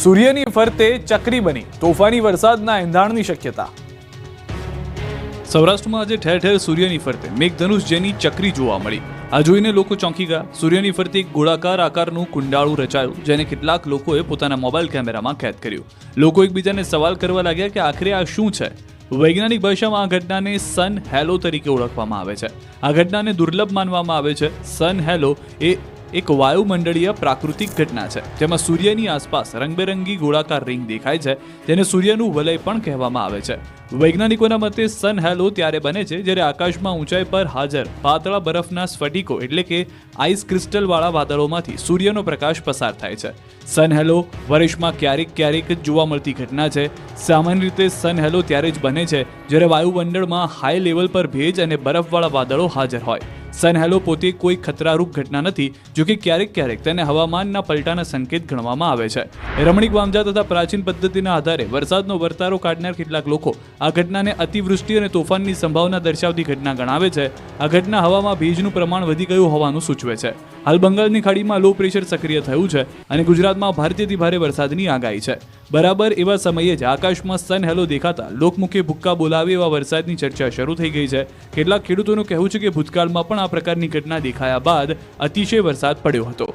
સૂર્યની ફરતે ચક્રી બની તોફાની વરસાદના એંધાણની શક્યતા। સૌરાષ્ટ્રમાં આજે ઠેર ઠેર સૂર્યની ફરતે મેઘધનુષ જેની ચક્રી જોવા મળી। આ જોઈને લોકો ચોંકી ગયા। સૂર્યની ફરતે એક ગોળાકાર આકારનું કુંડાળું રચાયું, જેને કેટલાક લોકોએ પોતાના મોબાઈલ કેમેરામાં કેદ કર્યું। લોકો એકબીજાને સવાલ કરવા લાગ્યા કે આખરે આ શું છે। વૈજ્ઞાનિક ભાષામાં આ ઘટનાને સન હેલો તરીકે ઓળખવામાં આવે છે। આ ઘટનાને દુર્લભ માનવામાં આવે છે। સન હેલો એ એક વાયુમંડળીય પ્રાકૃતિક ઘટના છે, જેમાં સૂર્યની આસપાસ રંગબેરંગી ગોળાકાર રિંગ દેખાય છે, જેને સૂર્યનું વલય પણ કહેવામાં આવે છે। વૈજ્ઞાનિકોના મતે સન હેલો ત્યારે બને છે જ્યારે આકાશમાં ઊંચાઈ પર હાજર પાતળા બરફના સ્ફટિકો એટલે કે આઈસ ક્રિસ્ટલવાળા વાદળોમાંથી સૂર્યનો પ્રકાશ પસાર થાય છે। સન હેલો વર્ષમાં ક્યારેક ક્યારેક જ જોવા મળતી ઘટના છે। સામાન્ય રીતે સન હેલો ત્યારે જ બને છે જ્યારે વાયુમંડળમાં હાઈ લેવલ પર ભેજ અને બરફવાળા વાદળો હાજર હોય। સન હેલો પોતે કોઈ ખતરારૂપ ઘટના નથી, જો કે ક્યારેક ક્યારેક તેને હવામાનના પલટાના સંકેત ગણવામાં આવે છે। રમણીક વાંજા તથા પ્રાચીન પદ્ધતિના આધારે વરસાદનો વર્તારો કાઢનાર કેટલાક લોકો આ ઘટનાને અતિવૃષ્ટિ અને તોફાનની સંભાવના દર્શાવતી ઘટના ગણાવે છે। આ ઘટના હવામાં ભેજનું પ્રમાણ વધી ગયું હોવાનું સૂચવે છે। હાલ બંગાળની ખાડીમાં લો પ્રેશર સક્રિય થયું છે અને ગુજરાતમાં ભારેથી ભારે વરસાદની આગાહી છે। બરાબર એવા સમયે જ આકાશમાં સન હેલો દેખાતા લોકમુખે ભુક્કા બોલાવે એવા વરસાદની ચર્ચા શરૂ થઈ ગઈ છે। કેટલાક ખેડૂતોનું કહેવું છે કે ભૂતકાળમાં પણ આ પ્રકારની ઘટના દેખાયા બાદ અતિશય વરસાદ પડ્યો હતો।